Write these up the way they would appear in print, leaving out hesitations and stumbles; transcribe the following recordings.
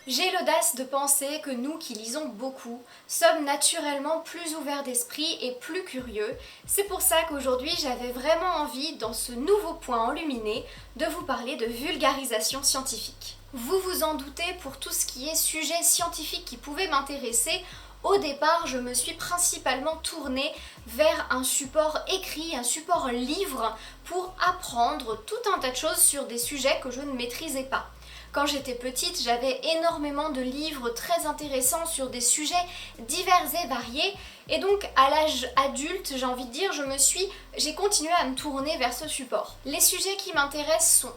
J'ai l'audace de penser que nous qui lisons beaucoup sommes naturellement plus ouverts d'esprit et plus curieux. C'est pour ça qu'aujourd'hui j'avais vraiment envie, dans ce nouveau point enluminé, de vous parler de vulgarisation scientifique. Vous vous en doutez, pour tout ce qui est sujet scientifique qui pouvait m'intéresser, au départ je me suis principalement tournée vers un support écrit, un support livre, pour apprendre tout un tas de choses sur des sujets que je ne maîtrisais pas. Quand j'étais petite, j'avais énormément de livres très intéressants sur des sujets divers et variés. Et donc, à l'âge adulte, j'ai envie de dire, j'ai continué à me tourner vers ce support. Les sujets qui m'intéressent sont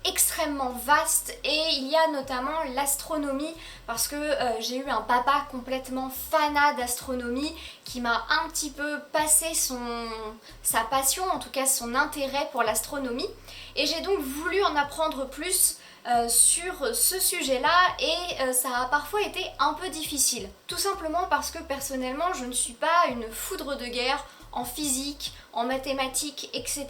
extrêmement vastes et il y a notamment l'astronomie parce que j'ai eu un papa complètement fanat d'astronomie qui m'a un petit peu passé sa passion, en tout cas son intérêt pour l'astronomie, et j'ai donc voulu en apprendre plus sur ce sujet-là et ça a parfois été un peu difficile. Tout simplement parce que personnellement je ne suis pas une foudre de guerre en physique, en mathématiques, etc.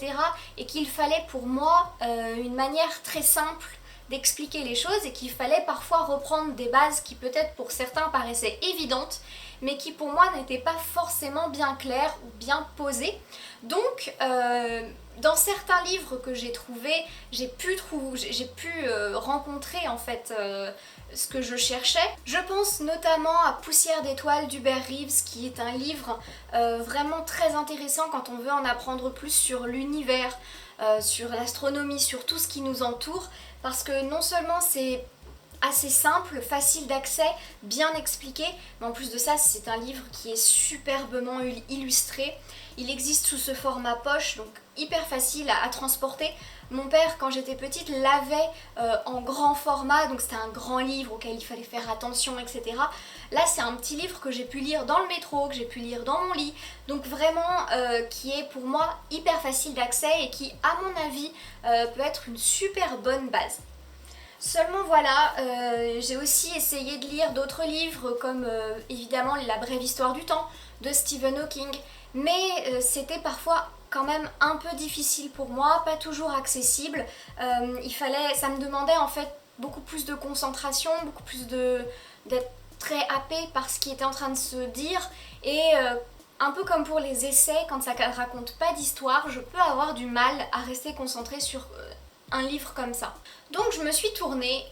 et qu'il fallait pour moi une manière très simple d'expliquer les choses et qu'il fallait parfois reprendre des bases qui peut-être pour certains paraissaient évidentes mais qui pour moi n'étaient pas forcément bien claires ou bien posées. Donc dans certains livres que j'ai trouvés, j'ai pu rencontrer en fait ce que je cherchais. Je pense notamment à Poussière d'étoiles d'Hubert Reeves, qui est un livre vraiment très intéressant quand on veut en apprendre plus sur l'univers, sur l'astronomie, sur tout ce qui nous entoure, parce que non seulement c'est assez simple, facile d'accès, bien expliqué, mais en plus de ça c'est un livre qui est superbement illustré. Il existe sous ce format poche, donc hyper facile à transporter. Mon père, quand j'étais petite, l'avait en grand format, donc c'était un grand livre auquel il fallait faire attention, etc. Là, c'est un petit livre que j'ai pu lire dans le métro, que j'ai pu lire dans mon lit, donc vraiment qui est pour moi hyper facile d'accès et qui, à mon avis, peut être une super bonne base. Seulement voilà, j'ai aussi essayé de lire d'autres livres comme évidemment La brève histoire du temps de Stephen Hawking, mais c'était parfois quand même un peu difficile pour moi, pas toujours accessible. Ça me demandait en fait beaucoup plus de concentration, beaucoup plus d'être très happé par ce qui était en train de se dire et un peu comme pour les essais, quand ça ne raconte pas d'histoire, je peux avoir du mal à rester concentrée sur un livre comme ça. Donc je me suis tournée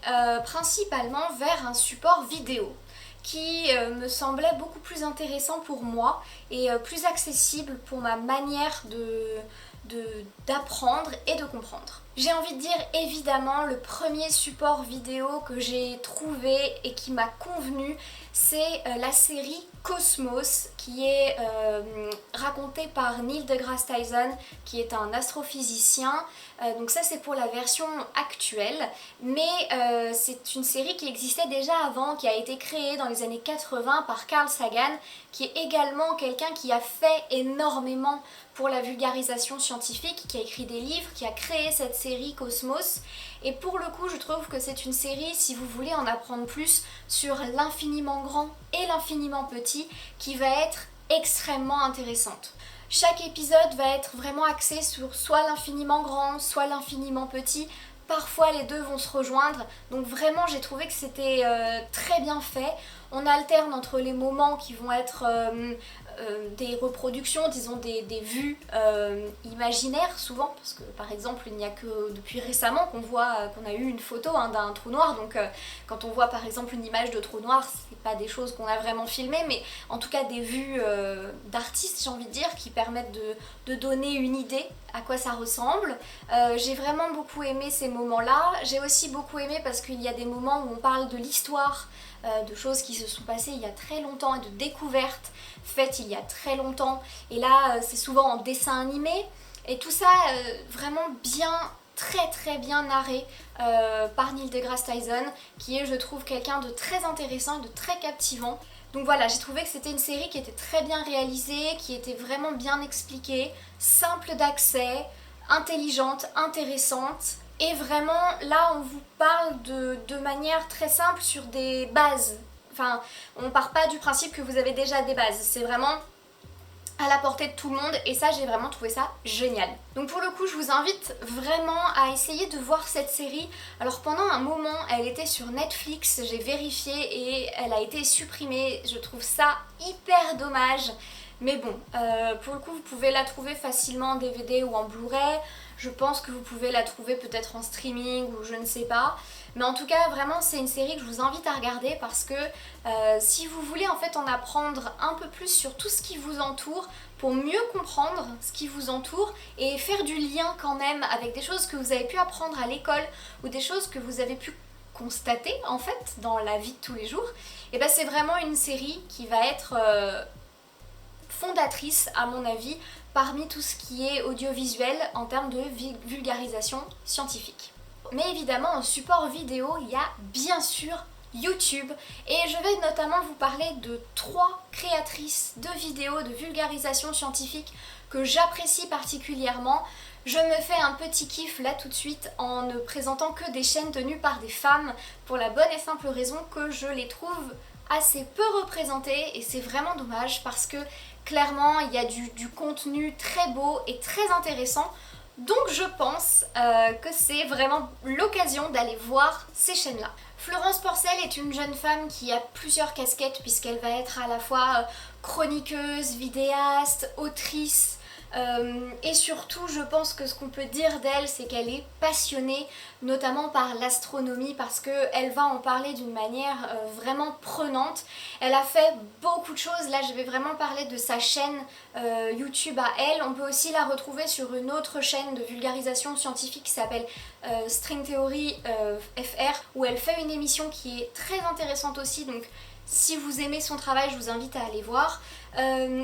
principalement vers un support vidéo qui me semblait beaucoup plus intéressant pour moi et plus accessible pour ma manière d'apprendre et de comprendre. J'ai envie de dire évidemment le premier support vidéo que j'ai trouvé et qui m'a convenu, c'est la série Cosmos qui est racontée par Neil deGrasse Tyson qui est un astrophysicien. Donc ça c'est pour la version actuelle, mais c'est une série qui existait déjà avant, qui a été créée dans les années 80 par Carl Sagan, qui est également quelqu'un qui a fait énormément pour la vulgarisation scientifique, qui a écrit des livres, qui a créé cette série Cosmos. Et pour le coup, je trouve que c'est une série, si vous voulez en apprendre plus sur l'infiniment grand et l'infiniment petit, qui va être extrêmement intéressante. Chaque épisode va être vraiment axé sur soit l'infiniment grand, soit l'infiniment petit. Parfois les deux vont se rejoindre, donc vraiment j'ai trouvé que c'était très bien fait. On alterne entre les moments qui vont être des reproductions, disons des vues imaginaires souvent, parce que par exemple il n'y a que depuis récemment qu'on a eu une photo d'un trou noir, donc quand on voit par exemple une image de trou noir, c'est pas des choses qu'on a vraiment filmées, mais en tout cas des vues d'artistes, j'ai envie de dire, qui permettent de donner une idée à quoi ça ressemble. J'ai vraiment beaucoup aimé ces moments-là. J'ai aussi beaucoup aimé parce qu'il y a des moments où on parle de l'histoire, de choses qui se sont passées il y a très longtemps et de découvertes faites il y a très longtemps. Et là, c'est souvent en dessin animé. Et tout ça, vraiment très très bien narré par Neil deGrasse Tyson, qui est, je trouve, quelqu'un de très intéressant et de très captivant. Donc voilà, j'ai trouvé que c'était une série qui était très bien réalisée, qui était vraiment bien expliquée, simple d'accès, intelligente, intéressante. Et vraiment, là, on vous parle de manière très simple sur des bases. Enfin, on part pas du principe que vous avez déjà des bases. C'est vraiment à la portée de tout le monde et ça j'ai vraiment trouvé ça génial. Donc pour le coup je vous invite vraiment à essayer de voir cette série. Alors pendant un moment elle était sur Netflix, j'ai vérifié et elle a été supprimée, je trouve ça hyper dommage. Mais bon, pour le coup vous pouvez la trouver facilement en DVD ou en Blu-ray. Je pense que vous pouvez la trouver peut-être en streaming ou je ne sais pas. Mais en tout cas vraiment c'est une série que je vous invite à regarder parce que si vous voulez en fait en apprendre un peu plus sur tout ce qui vous entoure, pour mieux comprendre ce qui vous entoure et faire du lien quand même avec des choses que vous avez pu apprendre à l'école ou des choses que vous avez pu constater en fait dans la vie de tous les jours, et ben c'est vraiment une série qui va être fondatrice à mon avis parmi tout ce qui est audiovisuel en termes de vulgarisation scientifique. Mais évidemment en support vidéo il y a bien sûr YouTube et je vais notamment vous parler de 3 créatrices de vidéos de vulgarisation scientifique que j'apprécie particulièrement. Je me fais un petit kiff là tout de suite en ne présentant que des chaînes tenues par des femmes pour la bonne et simple raison que je les trouve assez peu représentées et c'est vraiment dommage parce que clairement il y a du contenu très beau et très intéressant. Donc je pense que c'est vraiment l'occasion d'aller voir ces chaînes-là. Florence Porcel est une jeune femme qui a plusieurs casquettes puisqu'elle va être à la fois chroniqueuse, vidéaste, autrice, et surtout je pense que ce qu'on peut dire d'elle c'est qu'elle est passionnée notamment par l'astronomie parce qu'elle va en parler d'une manière vraiment prenante. Elle a fait beaucoup de choses, là je vais vraiment parler de sa chaîne YouTube à elle. On peut aussi la retrouver sur une autre chaîne de vulgarisation scientifique qui s'appelle String Theory FR où elle fait une émission qui est très intéressante aussi, donc si vous aimez son travail, je vous invite à aller voir.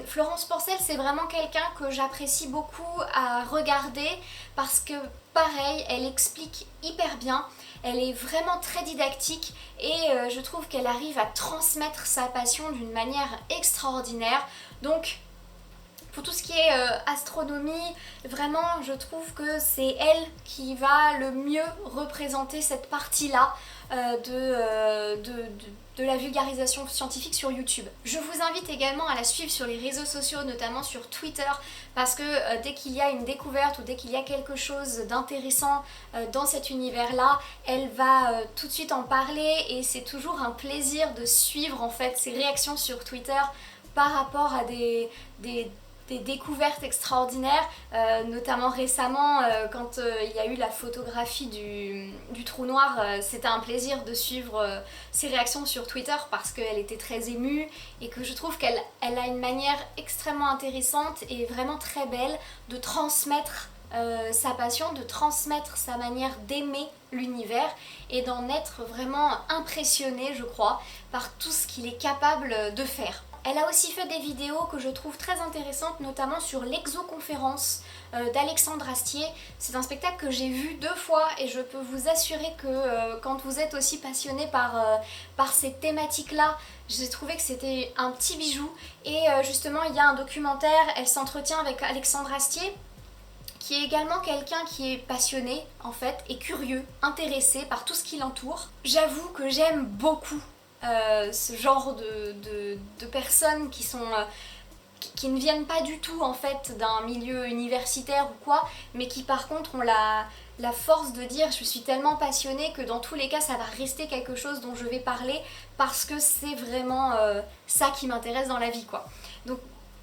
Florence Porcel, c'est vraiment quelqu'un que j'apprécie beaucoup à regarder parce que, pareil, elle explique hyper bien. Elle est vraiment très didactique et je trouve qu'elle arrive à transmettre sa passion d'une manière extraordinaire. Donc, pour tout ce qui est astronomie, vraiment, je trouve que c'est elle qui va le mieux représenter cette partie-là de la vulgarisation scientifique sur YouTube. Je vous invite également à la suivre sur les réseaux sociaux, notamment sur Twitter, parce que dès qu'il y a une découverte ou dès qu'il y a quelque chose d'intéressant dans cet univers-là, elle va tout de suite en parler et c'est toujours un plaisir de suivre en fait ses réactions sur Twitter par rapport à des découvertes extraordinaires, notamment récemment quand il y a eu la photographie du trou noir, c'était un plaisir de suivre ses réactions sur Twitter parce qu'elle était très émue et que je trouve qu'elle a une manière extrêmement intéressante et vraiment très belle de transmettre sa passion, de transmettre sa manière d'aimer l'univers et d'en être vraiment impressionnée, je crois, par tout ce qu'il est capable de faire. Elle a aussi fait des vidéos que je trouve très intéressantes, notamment sur l'exoconférence d'Alexandre Astier. C'est un spectacle que j'ai vu 2 fois et je peux vous assurer que quand vous êtes aussi passionné par ces thématiques-là, j'ai trouvé que c'était un petit bijou. Et justement, il y a un documentaire, elle s'entretient avec Alexandre Astier, qui est également quelqu'un qui est passionné en fait et curieux, intéressé par tout ce qui l'entoure. J'avoue que j'aime beaucoup ce genre de personnes qui ne viennent pas du tout en fait d'un milieu universitaire ou quoi, mais qui par contre ont la force de dire je suis tellement passionnée que dans tous les cas ça va rester quelque chose dont je vais parler parce que c'est vraiment ça qui m'intéresse dans la vie quoi. Donc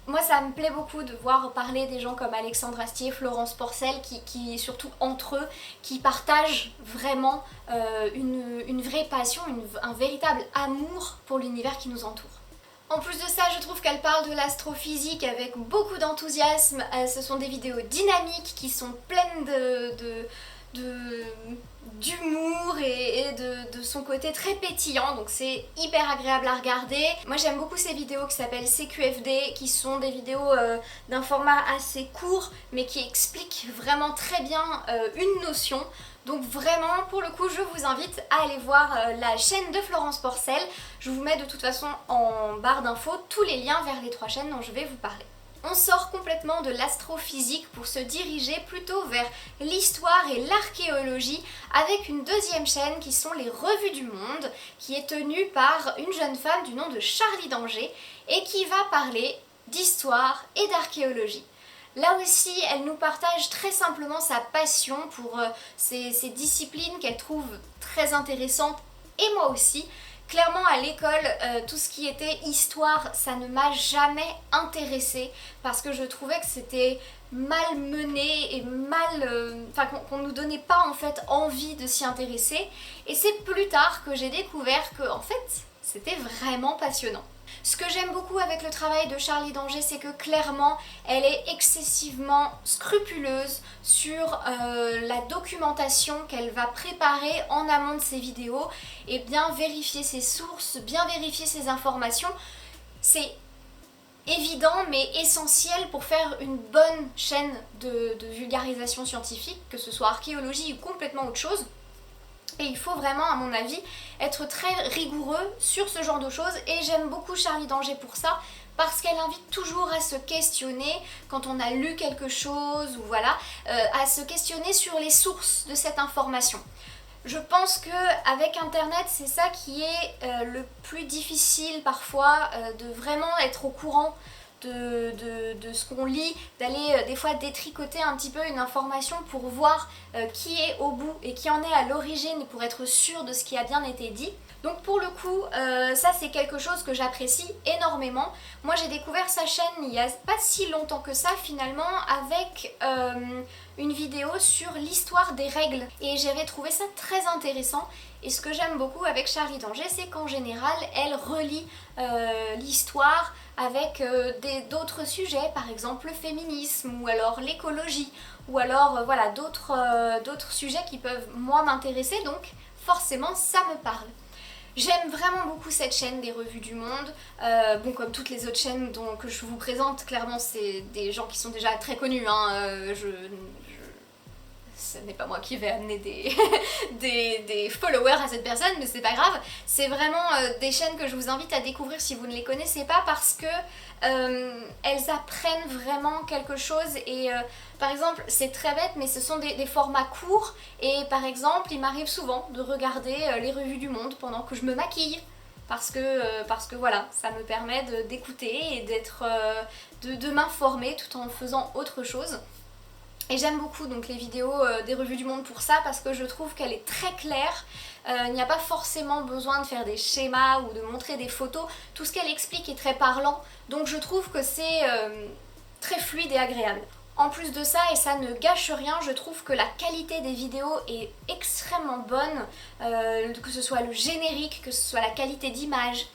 moi ça me plaît beaucoup de voir parler des gens comme Alexandre Astier, Florence Porcel qui surtout entre eux, qui partagent vraiment une vraie passion, un véritable amour pour l'univers qui nous entoure. En plus de ça, je trouve qu'elle parle de l'astrophysique avec beaucoup d'enthousiasme. Ce sont des vidéos dynamiques qui sont pleines d'humour et de son côté très pétillant, donc c'est hyper agréable à regarder. Moi j'aime beaucoup ces vidéos qui s'appellent CQFD, qui sont des vidéos d'un format assez court mais qui expliquent vraiment très bien une notion. Donc vraiment, pour le coup, je vous invite à aller voir la chaîne de Florence Porcel. Je vous mets de toute façon en barre d'infos tous les liens vers les 3 chaînes dont je vais vous parler. On sort complètement de l'astrophysique pour se diriger plutôt vers l'histoire et l'archéologie avec une deuxième chaîne qui sont les Revues du Monde, qui est tenue par une jeune femme du nom de Charlie d'Angers et qui va parler d'histoire et d'archéologie. Là aussi, elle nous partage très simplement sa passion pour ces disciplines qu'elle trouve très intéressantes, et moi aussi. Clairement, à l'école, tout ce qui était histoire, ça ne m'a jamais intéressée parce que je trouvais que c'était mal mené et qu'on nous donnait pas en fait envie de s'y intéresser. Et c'est plus tard que j'ai découvert que en fait, c'était vraiment passionnant. Ce que j'aime beaucoup avec le travail de Charlie d'Angers, c'est que clairement, elle est excessivement scrupuleuse sur la documentation qu'elle va préparer en amont de ses vidéos et bien vérifier ses sources, bien vérifier ses informations. C'est évident mais essentiel pour faire une bonne chaîne de vulgarisation scientifique, que ce soit archéologie ou complètement autre chose. Et il faut vraiment, à mon avis, être très rigoureux sur ce genre de choses. Et j'aime beaucoup Charlie d'Angers pour ça, parce qu'elle invite toujours à se questionner quand on a lu quelque chose, ou voilà, à se questionner sur les sources de cette information. Je pense qu'avec Internet, c'est ça qui est le plus difficile parfois, de vraiment être au courant de ce qu'on lit, d'aller des fois détricoter un petit peu une information pour voir qui est au bout et qui en est à l'origine pour être sûr de ce qui a bien été dit. Donc pour le coup, ça c'est quelque chose que j'apprécie énormément. Moi j'ai découvert sa chaîne il n'y a pas si longtemps que ça finalement avec une vidéo sur l'histoire des règles et j'avais trouvé ça très intéressant. Et ce que j'aime beaucoup avec Charlie d'Angers, c'est qu'en général elle relie l'histoire avec d'autres sujets, par exemple le féminisme ou alors l'écologie ou alors voilà d'autres sujets qui peuvent moi m'intéresser, donc forcément ça me parle. J'aime vraiment beaucoup cette chaîne des revues du monde. Bon, comme toutes les autres chaînes que je vous présente, clairement c'est des gens qui sont déjà très connus. Hein. Ce n'est pas moi qui vais amener des followers à cette personne, mais c'est pas grave. C'est vraiment des chaînes que je vous invite à découvrir si vous ne les connaissez pas, parce que elles apprennent vraiment quelque chose. Et par exemple, c'est très bête, mais ce sont des formats courts. Et par exemple, il m'arrive souvent de regarder les revues du monde pendant que je me maquille. Parce que voilà, ça me permet d'écouter et de m'informer tout en faisant autre chose. Et j'aime beaucoup donc les vidéos des revues du monde pour ça, parce que je trouve qu'elle est très claire. Il n'y a pas forcément besoin de faire des schémas ou de montrer des photos. Tout ce qu'elle explique est très parlant, donc je trouve que c'est très fluide et agréable. En plus de ça, et ça ne gâche rien, je trouve que la qualité des vidéos est extrêmement bonne, que ce soit le générique, que ce soit la qualité d'image,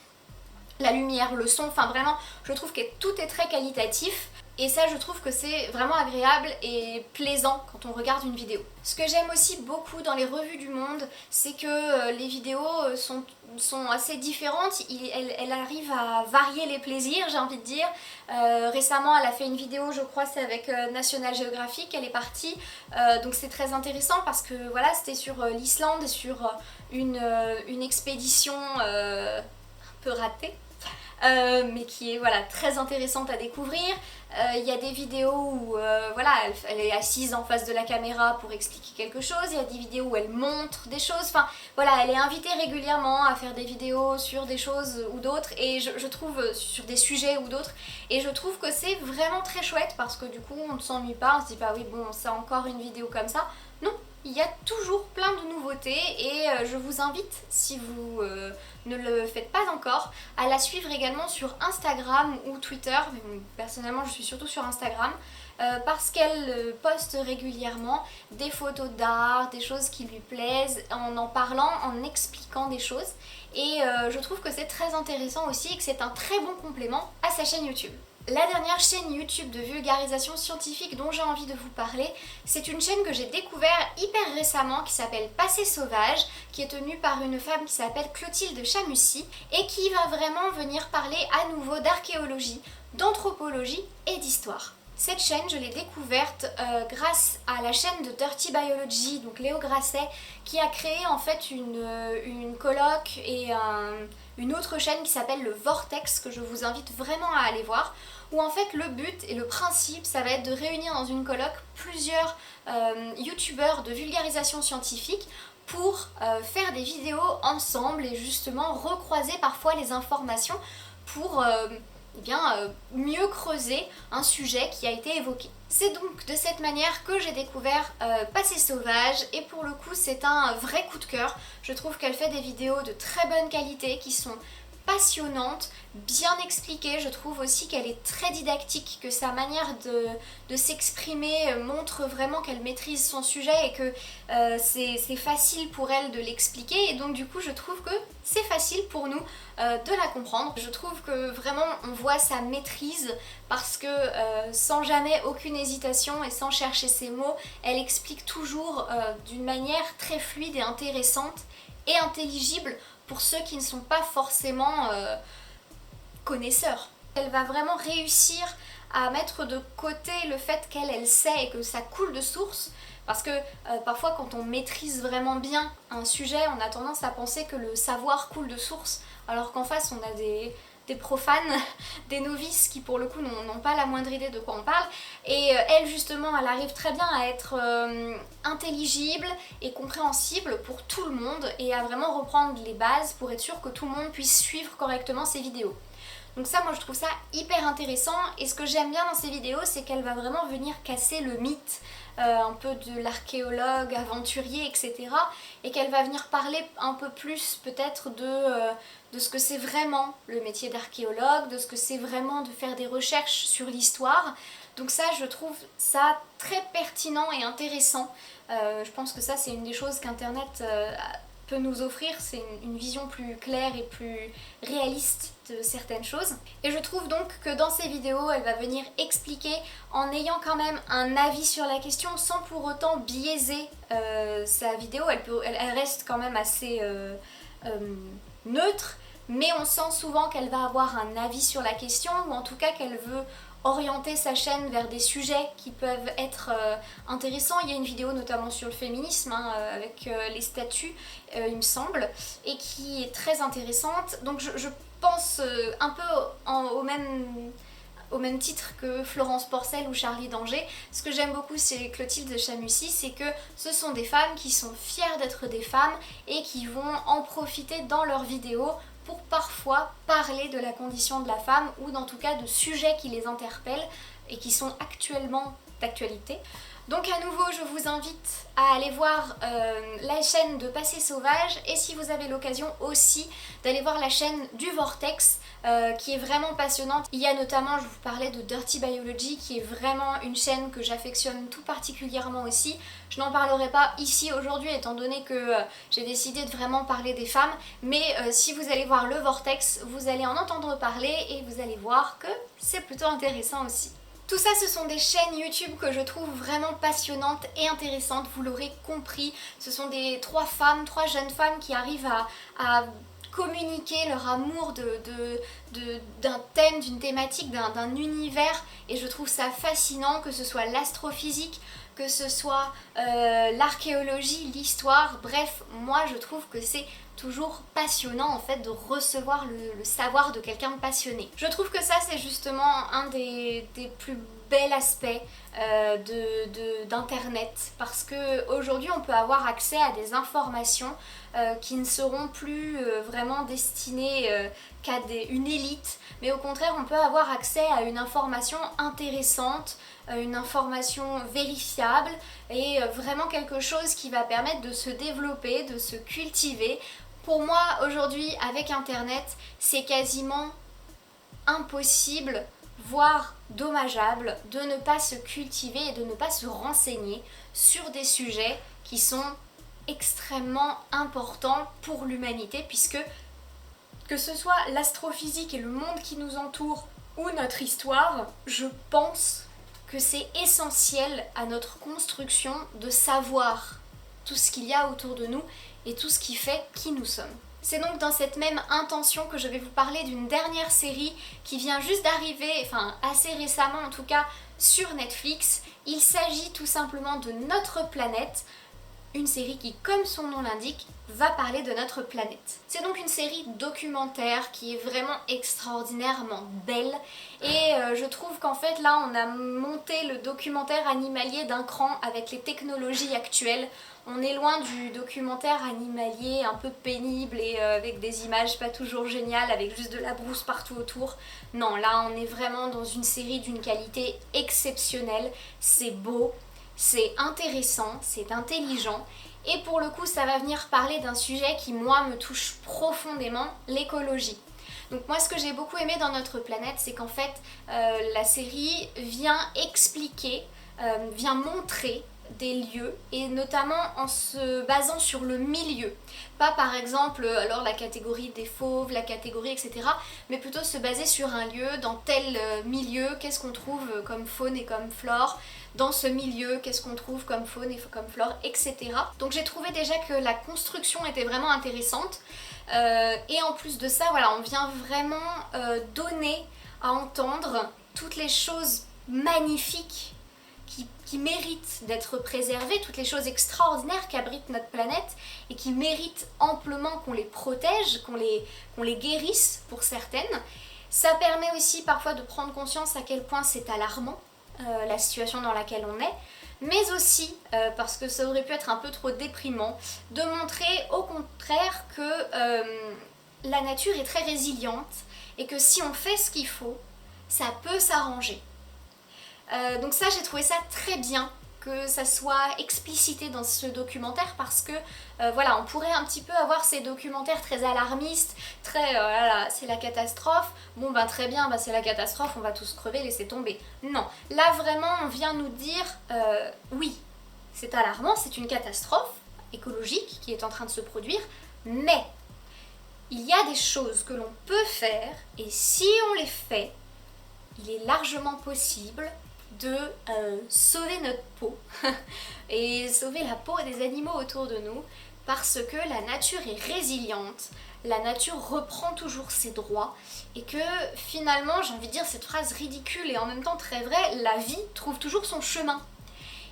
la lumière, le son, enfin vraiment, je trouve que tout est très qualitatif. Et ça, je trouve que c'est vraiment agréable et plaisant quand on regarde une vidéo. Ce que j'aime aussi beaucoup dans les revues du monde, c'est que les vidéos sont assez différentes. Elle arrive à varier les plaisirs, j'ai envie de dire. Récemment, elle a fait une vidéo, je crois, c'est avec National Geographic, elle est partie. Donc c'est très intéressant parce que voilà, c'était sur l'Islande, sur une expédition un peu ratée. Mais qui est voilà, très intéressante à découvrir. Il y a des vidéos où voilà, elle est assise en face de la caméra pour expliquer quelque chose, il y a des vidéos où elle montre des choses, enfin voilà, elle est invitée régulièrement à faire des vidéos sur des choses ou d'autres, et je trouve sur des sujets ou d'autres, et je trouve que c'est vraiment très chouette parce que du coup on ne s'ennuie pas, on se dit pas oui bon c'est encore une vidéo comme ça, non. Il y a toujours plein de nouveautés et je vous invite, si vous ne le faites pas encore, à la suivre également sur Instagram ou Twitter. Mais personnellement, je suis surtout sur Instagram parce qu'elle poste régulièrement des photos d'art, des choses qui lui plaisent, en parlant, en expliquant des choses. Et je trouve que c'est très intéressant aussi et que c'est un très bon complément à sa chaîne YouTube. La dernière chaîne YouTube de vulgarisation scientifique dont j'ai envie de vous parler, c'est une chaîne que j'ai découvert hyper récemment qui s'appelle Passé Sauvage, qui est tenue par une femme qui s'appelle Clotilde Chamussy et qui va vraiment venir parler à nouveau d'archéologie, d'anthropologie et d'histoire. Cette chaîne, je l'ai découverte grâce à la chaîne de Dirty Biology, donc Léo Grasset, qui a créé en fait une colloque et une autre chaîne qui s'appelle le Vortex, que je vous invite vraiment à aller voir, où en fait le but et le principe, ça va être de réunir dans une colloque plusieurs youtubeurs de vulgarisation scientifique pour faire des vidéos ensemble et justement recroiser parfois les informations pour mieux creuser un sujet qui a été évoqué. C'est donc de cette manière que j'ai découvert Passé Sauvage et pour le coup c'est un vrai coup de cœur. Je trouve qu'elle fait des vidéos de très bonne qualité qui sont passionnante, bien expliquée. Je trouve aussi qu'elle est très didactique, que sa manière de s'exprimer montre vraiment qu'elle maîtrise son sujet et que c'est facile pour elle de l'expliquer et donc du coup je trouve que c'est facile pour nous de la comprendre. Je trouve que vraiment on voit sa maîtrise parce que sans jamais aucune hésitation et sans chercher ses mots, elle explique toujours d'une manière très fluide et intéressante et intelligible pour ceux qui ne sont pas forcément connaisseurs. Elle va vraiment réussir à mettre de côté le fait qu'elle sait et que ça coule de source parce que parfois quand on maîtrise vraiment bien un sujet, on a tendance à penser que le savoir coule de source alors qu'en face on a des profanes, des novices qui pour le coup n'ont pas la moindre idée de quoi on parle et elle justement elle arrive très bien à être intelligible et compréhensible pour tout le monde et à vraiment reprendre les bases pour être sûr que tout le monde puisse suivre correctement ses vidéos. Donc ça moi je trouve ça hyper intéressant et ce que j'aime bien dans ces vidéos c'est qu'elle va vraiment venir casser le mythe un peu de l'archéologue, aventurier, etc. et qu'elle va venir parler un peu plus peut-être de ce que c'est vraiment le métier d'archéologue, de ce que c'est vraiment de faire des recherches sur l'histoire. Donc ça je trouve ça très pertinent et intéressant. Je pense que ça c'est une des choses qu'Internet peut nous offrir, c'est une vision plus claire et plus réaliste de certaines choses. Et je trouve donc que dans ces vidéos, elle va venir expliquer en ayant quand même un avis sur la question sans pour autant biaiser sa vidéo. Elle reste quand même assez neutre, mais on sent souvent qu'elle va avoir un avis sur la question ou en tout cas qu'elle veut orienter sa chaîne vers des sujets qui peuvent être intéressants. Il y a une vidéo notamment sur le féminisme avec les statuts il me semble et qui est très intéressante. Donc je pense un peu au même titre que Florence Porcel ou Charlie d'Angers. Ce que j'aime beaucoup c'est Clotilde Chamussy, c'est que ce sont des femmes qui sont fières d'être des femmes et qui vont en profiter dans leurs vidéos pour parfois parler de la condition de la femme ou en tout cas de sujets qui les interpellent et qui sont actuellement d'actualité. Donc à nouveau je vous invite à aller voir la chaîne de Passé Sauvage et si vous avez l'occasion aussi d'aller voir la chaîne du Vortex qui est vraiment passionnante. Il y a notamment, je vous parlais de Dirty Biology qui est vraiment une chaîne que j'affectionne tout particulièrement aussi. Je n'en parlerai pas ici aujourd'hui étant donné que j'ai décidé de vraiment parler des femmes, mais si vous allez voir le Vortex, vous allez en entendre parler et vous allez voir que c'est plutôt intéressant aussi. Tout ça, ce sont des chaînes YouTube que je trouve vraiment passionnantes et intéressantes, vous l'aurez compris. Ce sont trois jeunes femmes qui arrivent à communiquer leur amour d'un thème, d'une thématique, d'un univers et je trouve ça fascinant que ce soit l'astrophysique, que ce soit l'archéologie, l'histoire, bref, moi je trouve que c'est toujours passionnant en fait de recevoir le savoir de quelqu'un de passionné. Je trouve que ça c'est justement un des plus bel aspect d'internet parce qu'aujourd'hui on peut avoir accès à des informations qui ne seront plus vraiment destinées qu'à une élite, mais au contraire on peut avoir accès à une information intéressante, une information vérifiable et vraiment quelque chose qui va permettre de se développer, de se cultiver. Pour moi aujourd'hui avec internet c'est quasiment impossible, voire dommageable, de ne pas se cultiver et de ne pas se renseigner sur des sujets qui sont extrêmement importants pour l'humanité puisque que ce soit l'astrophysique et le monde qui nous entoure ou notre histoire, je pense que c'est essentiel à notre construction de savoir tout ce qu'il y a autour de nous et tout ce qui fait qui nous sommes. C'est donc dans cette même intention que je vais vous parler d'une dernière série qui vient juste d'arriver, enfin assez récemment en tout cas, sur Netflix. Il s'agit tout simplement de Notre planète. une série qui, comme son nom l'indique, va parler de notre planète. C'est donc une série documentaire qui est vraiment extraordinairement belle et je trouve qu'en fait là on a monté le documentaire animalier d'un cran avec les technologies actuelles. On est loin du documentaire animalier un peu pénible et avec des images pas toujours géniales, avec juste de la brousse partout autour. Non, là on est vraiment dans une série d'une qualité exceptionnelle, c'est beau, c'est intéressant, c'est intelligent. Et pour le coup, ça va venir parler d'un sujet qui, moi, me touche profondément, l'écologie. Donc moi, ce que j'ai beaucoup aimé dans Notre planète, c'est qu'en fait, la série vient expliquer, vient montrer des lieux, et notamment en se basant sur le milieu. Pas par exemple, alors la catégorie des fauves, la catégorie, etc. Mais plutôt se baser sur un lieu, dans tel milieu, qu'est-ce qu'on trouve comme faune et comme flore, dans ce milieu, qu'est-ce qu'on trouve comme faune et comme flore, etc. Donc j'ai trouvé déjà que la construction était vraiment intéressante. Et en plus de ça, voilà, on vient vraiment donner à entendre toutes les choses magnifiques qui méritent d'être préservées, toutes les choses extraordinaires qu'abrite notre planète et qui méritent amplement qu'on les protège, qu'on les guérisse pour certaines. Ça permet aussi parfois de prendre conscience à quel point c'est alarmant, la situation dans laquelle on est, mais aussi, parce que ça aurait pu être un peu trop déprimant, de montrer au contraire que la nature est très résiliente et que si on fait ce qu'il faut, ça peut s'arranger. Donc ça, j'ai trouvé ça très bien que ça soit explicité dans ce documentaire parce que voilà, on pourrait un petit peu avoir ces documentaires très alarmistes, très voilà, c'est la catastrophe, bon ben très bien, ben, c'est la catastrophe, on va tous crever, laissez tomber. Non, là vraiment on vient nous dire oui, c'est alarmant, c'est une catastrophe écologique qui est en train de se produire, mais il y a des choses que l'on peut faire et si on les fait, il est largement possible de sauver notre peau et sauver la peau des animaux autour de nous parce que la nature est résiliente, la nature reprend toujours ses droits et que finalement, j'ai envie de dire cette phrase ridicule et en même temps très vraie, la vie trouve toujours son chemin.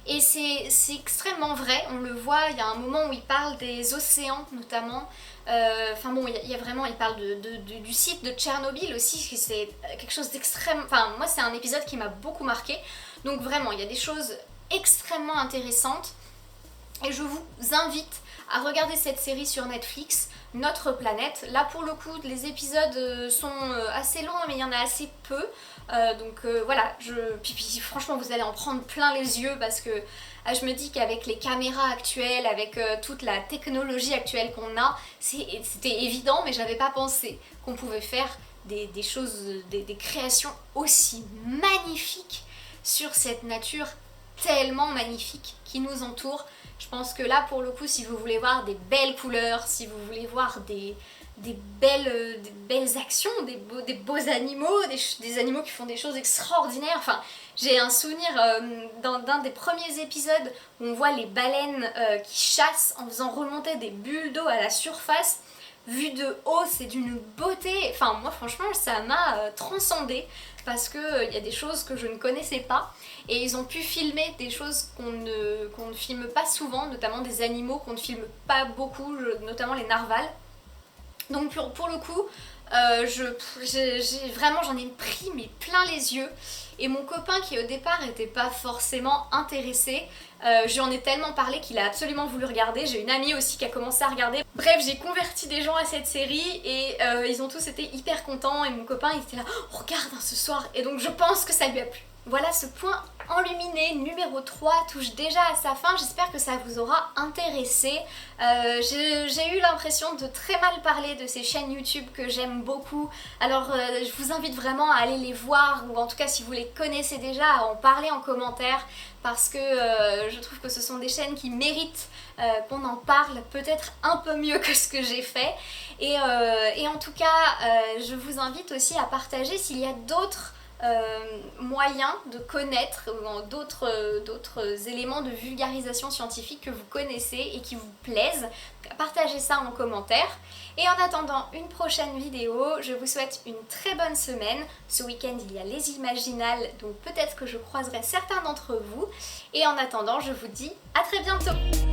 Et c'est extrêmement vrai, on le voit, il y a un moment où il parle des océans notamment, enfin bon, il y a vraiment, il parle du site de Tchernobyl aussi, c'est quelque chose d'extrême, enfin moi c'est un épisode qui m'a beaucoup marqué, donc vraiment il y a des choses extrêmement intéressantes et je vous invite à regarder cette série sur Netflix, Notre planète. Là pour le coup les épisodes sont assez longs mais il y en a assez peu, donc voilà, puis franchement vous allez en prendre plein les yeux parce que je me dis qu'avec les caméras actuelles, avec toute la technologie actuelle qu'on a, c'était évident mais j'avais pas pensé qu'on pouvait faire des choses, des créations aussi magnifiques sur cette nature tellement magnifique qui nous entoure. Je pense que là pour le coup si vous voulez voir des belles couleurs, si vous voulez voir des belles actions, des beaux animaux, des animaux qui font des choses extraordinaires. Enfin, j'ai un souvenir d'un des premiers épisodes où on voit les baleines qui chassent en faisant remonter des bulles d'eau à la surface. Vu de haut, c'est d'une beauté. Enfin, moi franchement, ça m'a transcendée parce qu'il y a des choses que je ne connaissais pas et ils ont pu filmer des choses qu'on ne filme pas souvent, notamment des animaux qu'on ne filme pas beaucoup, notamment les narvals. Donc pour le coup, j'en ai pris mais plein les yeux. Et mon copain qui au départ n'était pas forcément intéressé, je lui en ai tellement parlé qu'il a absolument voulu regarder. J'ai une amie aussi qui a commencé à regarder. Bref, j'ai converti des gens à cette série et ils ont tous été hyper contents. Et mon copain il était là, oh, regarde hein, ce soir. Et donc je pense que ça lui a plu. Voilà, ce point enluminé numéro 3 touche déjà à sa fin, j'espère que ça vous aura intéressé. J'ai eu l'impression de très mal parler de ces chaînes YouTube que j'aime beaucoup, alors je vous invite vraiment à aller les voir, ou en tout cas si vous les connaissez déjà, à en parler en commentaire, parce que je trouve que ce sont des chaînes qui méritent qu'on en parle peut-être un peu mieux que ce que j'ai fait. Et en tout cas, je vous invite aussi à partager s'il y a d'autres moyens de connaître d'autres éléments de vulgarisation scientifique que vous connaissez et qui vous plaisent. Partagez ça en commentaire. Et en attendant une prochaine vidéo, je vous souhaite une très bonne semaine. Ce week-end, il y a les Imaginales, donc peut-être que je croiserai certains d'entre vous. Et en attendant, je vous dis à très bientôt.